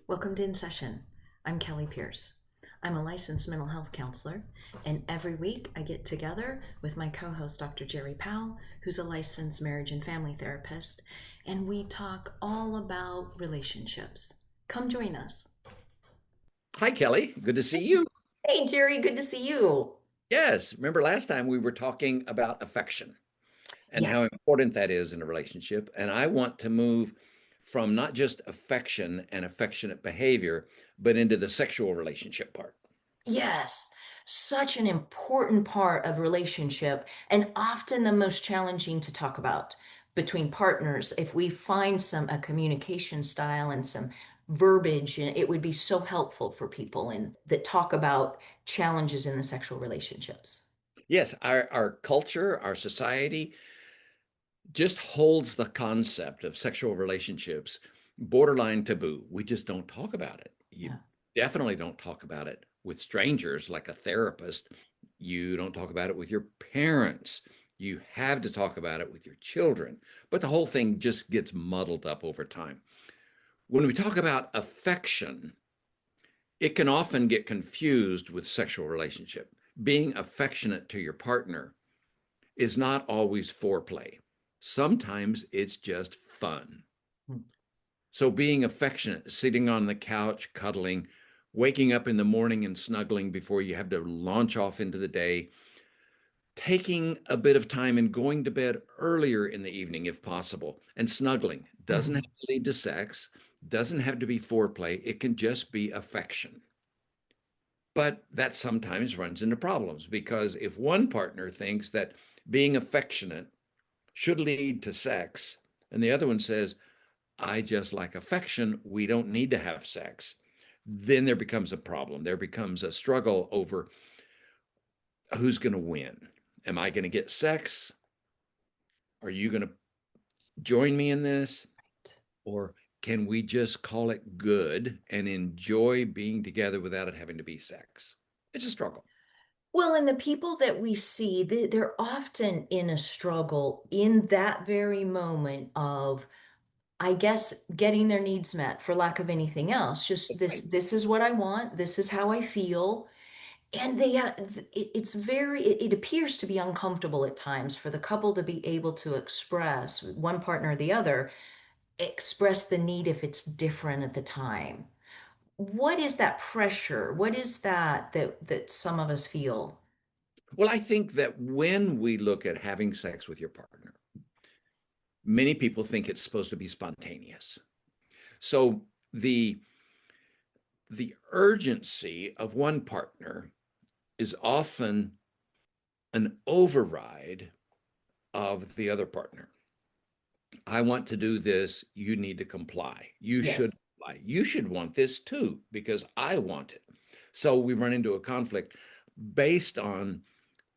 Welcome to In Session. I'm Kelli Pierce. I'm a licensed mental health counselor, and every week I get together with my co host, Dr. Jerry Powell, who's a licensed marriage and family therapist, and we talk all about relationships. Come join us. Hi, Kelly. Good to see you. Hey, Jerry, good to see you. Yes, remember last time we were talking about affection and how Yes. important that is in a relationship. And I want to move from not just affection and affectionate behavior, but into the sexual relationship part. Yes, such an important part of relationship and often the most challenging to talk about between partners. If we find a communication style and some verbiage, it would be so helpful for people and that talk about challenges in the sexual relationships. Yes, our culture, our society just holds the concept of sexual relationships borderline taboo. We just don't talk about it. You Yeah. definitely don't talk about it with strangers like a therapist. You don't talk about it with your parents. You have to talk about it with your children. But the whole thing just gets muddled up over time. When we talk about affection, it can often get confused with sexual relationship. Being affectionate to your partner is not always foreplay. Sometimes it's just fun. Hmm. So being affectionate, sitting on the couch, cuddling, waking up in the morning and snuggling before you have to launch off into the day, taking a bit of time and going to bed earlier in the evening if possible, and snuggling doesn't have Mhm. to lead to sex, doesn't have to be foreplay. It can just be affection. But that sometimes runs into problems because if one partner thinks that being affectionate should lead to sex, and the other one says, I just like affection, we don't need to have sex, then there becomes a problem. There becomes a struggle over who's going to win. Am I going to get sex? Are you going to join me in this? Or can we just call it good and enjoy being together without it having to be sex? It's a struggle. Well, and the people that we see, they're often in a struggle in that very moment of I guess getting their needs met for lack of anything else. Just this is what I want. This is how I feel. And it's it appears to be uncomfortable at times for the couple to be able to express one partner or the other, express the need if it's different at the time. What is that pressure? What is that some of us feel? Well, I think that when we look at having sex with your partner, many people think it's supposed to be spontaneous. So the the urgency of one partner is often an override of the other partner. I want to do this. You need to comply. You should Yes. comply. You should want this too, because I want it. So we run into a conflict based on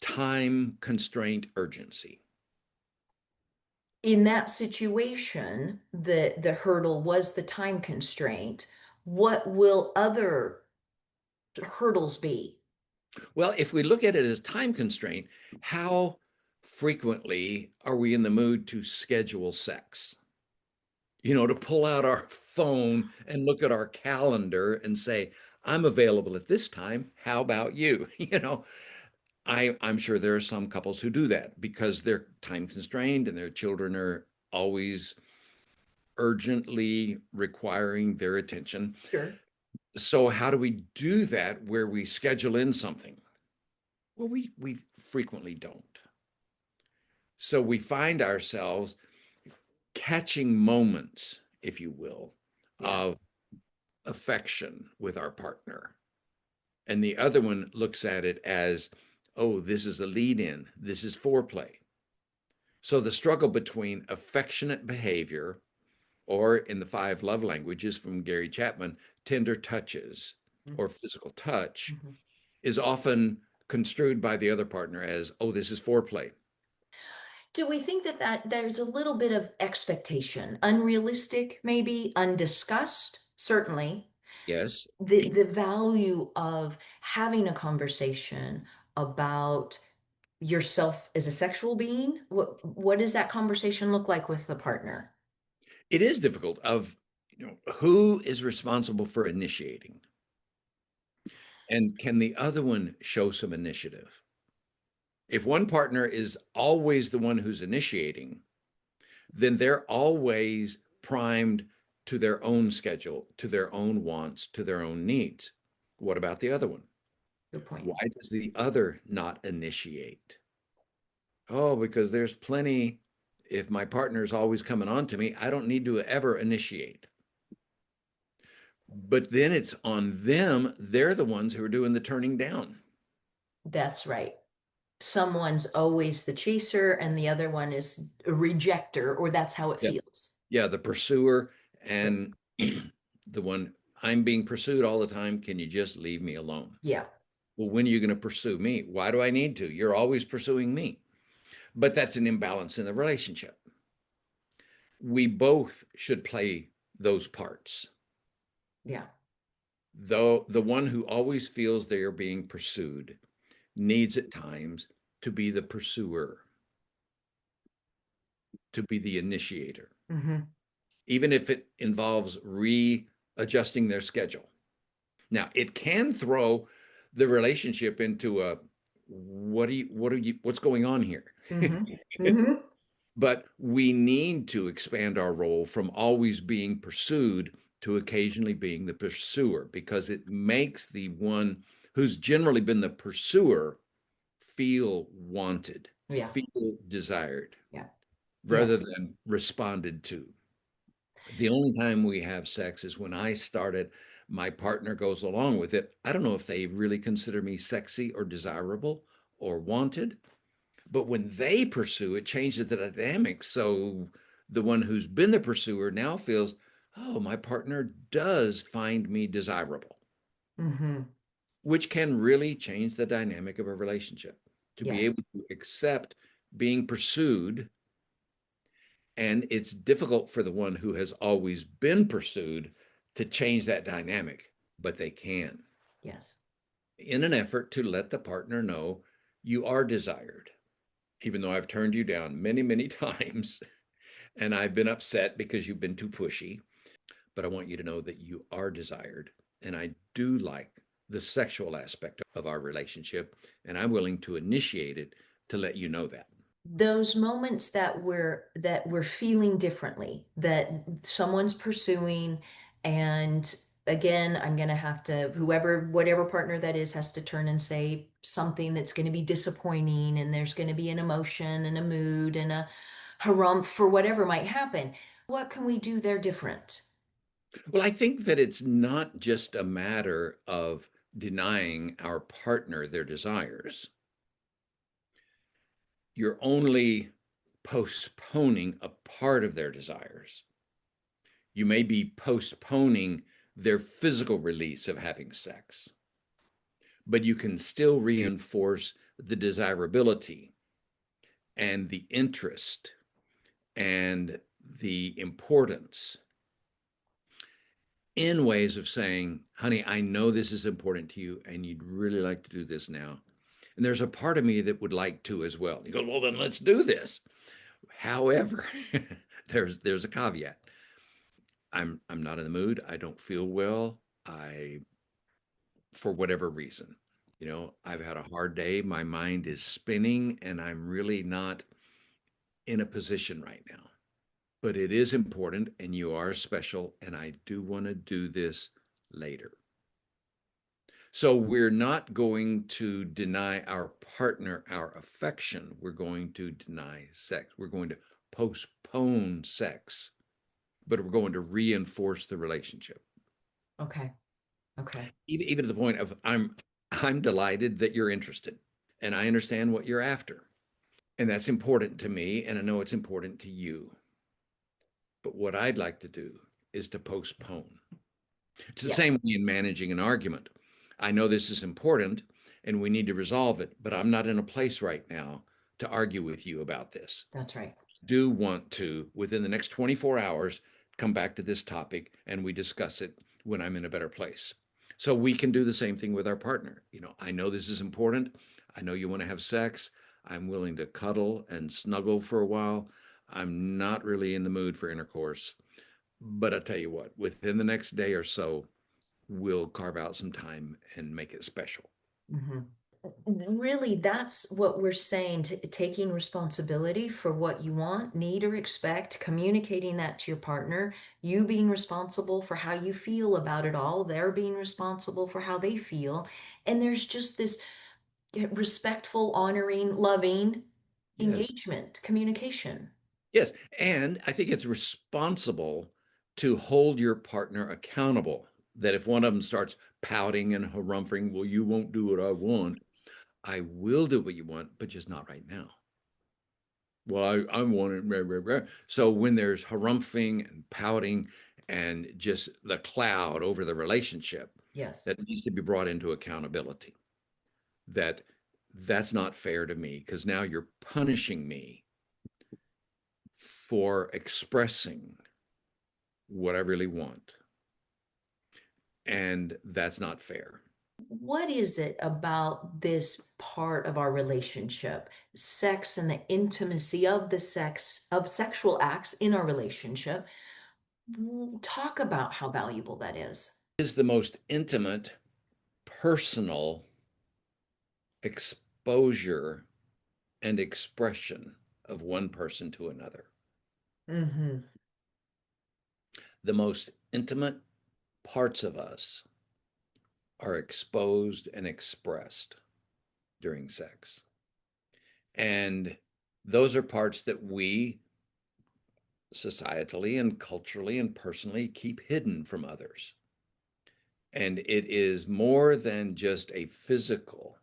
time constraint urgency. In that situation, the hurdle was the time constraint. What will other hurdles be? Well, if we look at it as time constraint, how frequently are we in the mood to schedule sex? To pull out our phone and look at our calendar and say, I'm available at this time. How about you? I'm sure there are some couples who do that because they're time constrained and their children are always urgently requiring their attention. Sure. So, how do we do that where we schedule in something? Well, we frequently don't. So, we find ourselves catching moments, if you will, Yes. of affection with our partner. And the other one looks at it as, oh, this is a lead in, this is foreplay. So the struggle between affectionate behavior, or in the five love languages from Gary Chapman, tender touches or physical touch, Mhm. is often construed by the other partner as, oh, this is foreplay. Do we think that there's a little bit of expectation, unrealistic, maybe undiscussed? Certainly. Yes. The value of having a conversation about yourself as a sexual being. What does that conversation look like with the partner? It is difficult of Who is responsible for initiating? And can the other one show some initiative? If one partner is always the one who's initiating, then they're always primed to their own schedule, to their own wants, to their own needs. What about the other one? Good point. Why does the other not initiate? Oh, because there's plenty. If my partner's always coming on to me, I don't need to ever initiate. But then it's on them. They're the ones who are doing the turning down. That's right. Someone's always the chaser and the other one is a rejecter, or that's how it Yeah. feels. Yeah. The pursuer Right. and the one, I'm being pursued all the time. Can you just leave me alone? Yeah. Well, when are you going to pursue me? Why do I need to? You're always pursuing me. But that's an imbalance in the relationship. We both should play those parts. Yeah. Though the one who always feels they are being pursued needs at times to be the pursuer, to be the initiator, Hmm. even if it involves readjusting their schedule. Now, it can throw the relationship into a what's going on here? Hmm. Hmm. But we need to expand our role from always being pursued to occasionally being the pursuer because it makes the one who's generally been the pursuer feel wanted, Yeah. feel desired, Yeah. Yeah. rather than responded to. The only time we have sex is when I started, my partner goes along with it. I don't know if they really consider me sexy or desirable or wanted, but when they pursue, it changes the dynamic. So the one who's been the pursuer now feels, oh, my partner does find me desirable, Hmm. which can really change the dynamic of a relationship. To be Yes. able to accept being pursued, and it's difficult for the one who has always been pursued to change that dynamic, but they can Yes. in an effort to let the partner know you are desired, even though I've turned you down many, many times and I've been upset because you've been too pushy. But I want you to know that you are desired. And I do like the sexual aspect of our relationship. And I'm willing to initiate it to let you know that. Those moments that we're feeling differently, that someone's pursuing, and again, I'm gonna have to, whoever, whatever partner that is, has to turn and say something that's going to be disappointing, and there's going to be an emotion and a mood and a harumph for whatever might happen. What can we do there different? Well, I think that it's not just a matter of denying our partner their desires. You're only postponing a part of their desires. You may be postponing their physical release of having sex, but you can still reinforce the desirability and the interest and the importance in ways of saying, honey, I know this is important to you and you'd really like to do this now. And there's a part of me that would like to as well. He goes, well, then let's do this. However, there's a caveat. I'm not in the mood. I don't feel well. I For whatever reason. I've had a hard day. My mind is spinning and I'm really not in a position right now. But it is important and you are special and I do want to do this later. So we're not going to deny our partner our affection. We're going to deny sex. We're going to postpone sex, but we're going to reinforce the relationship. Okay. Okay. Even to the point of I'm delighted that you're interested and I understand what you're after. And that's important to me and I know it's important to you. But what I'd like to do is to postpone. It's the Yeah, same way in managing an argument. I know this is important and we need to resolve it, but I'm not in a place right now to argue with you about this. that's right. Do want to, within the next 24 hours, come back to this topic and we discuss it when I'm in a better place. So we can do the same thing with our partner. I know this is important. I know you want to have sex. I'm willing to cuddle and snuggle for a while. I'm not really in the mood for intercourse. But I tell you what, within the next day or so, we'll carve out some time and make it special. Mhm. Really, that's what we're saying, taking responsibility for what you want, need, or expect, communicating that to your partner, you being responsible for how you feel about it all, they're being responsible for how they feel. And there's just this respectful, honoring, loving Yes. engagement, communication. Yes. And I think it's responsible to hold your partner accountable. That if one of them starts pouting and harumphing, well, you won't do what I want. I will do what you want, but just not right now. Well, I want it. Rah, rah, rah. So when there's harumphing and pouting and just the cloud over the relationship, Yes. that needs to be brought into accountability. That that's not fair to me because now you're punishing me for expressing what I really want. And that's not fair. What is it about this part of our relationship, sex and the intimacy of the sex, of sexual acts in our relationship? Talk about how valuable that is. Is the most intimate, personal exposure and expression of one person to another. Hmm. The most intimate parts of us are exposed and expressed during sex. And those are parts that we societally and culturally and personally keep hidden from others. And it is more than just a physical.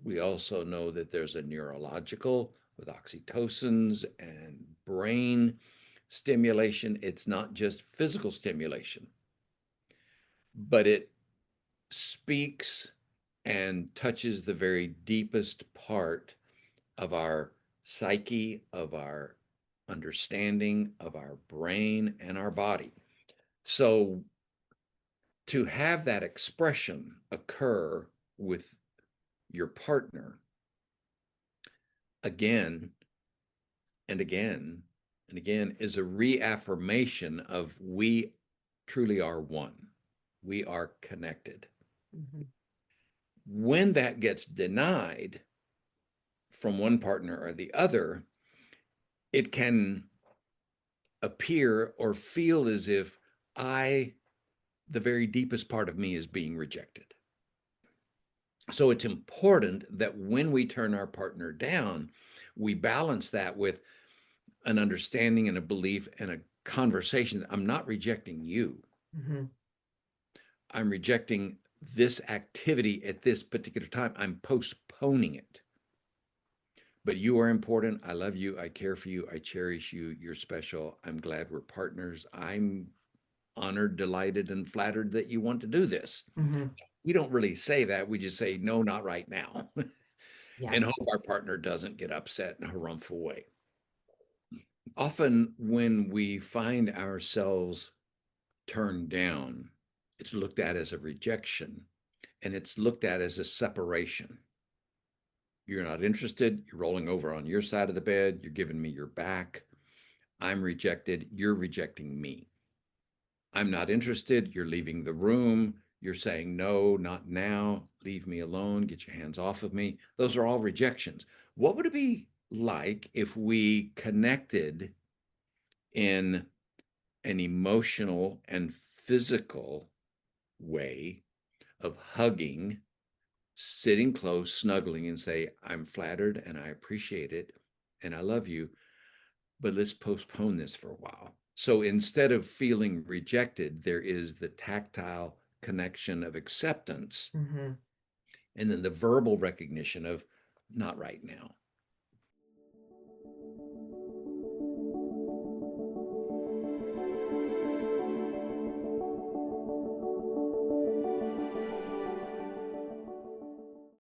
We also know that there's a neurological with oxytocins and brain stimulation. It's not just physical stimulation, but it speaks and touches the very deepest part of our psyche, of our understanding, of our brain, and our body. So to have that expression occur with your partner again and again and again is a reaffirmation of we truly are one. We are connected. Hmm. When that gets denied from one partner or the other, it can appear or feel as if the very deepest part of me is being rejected. So it's important that when we turn our partner down, we balance that with an understanding and a belief and a conversation. I'm not rejecting you. Hmm. I'm rejecting this activity at this particular time. I'm postponing it. But you are important. I love you. I care for you. I cherish you. You're special. I'm glad we're partners. I'm honored, delighted, and flattered that you want to do this. Hmm. We don't really say that. We just say, no, not right now, Yeah. and hope our partner doesn't get upset in a harmful way. Often, when we find ourselves turned down, it's looked at as a rejection and it's looked at as a separation. You're not interested. You're rolling over on your side of the bed. You're giving me your back. I'm rejected. You're rejecting me. I'm not interested. You're leaving the room. You're saying, no, not now. Leave me alone. Get your hands off of me. Those are all rejections. What would it be like if we connected in an emotional and physical way of hugging, sitting close, snuggling, and say, I'm flattered and I appreciate it and I love you, but let's postpone this for a while. So instead of feeling rejected, there is the tactile connection of acceptance Hmm. and then the verbal recognition of not right now.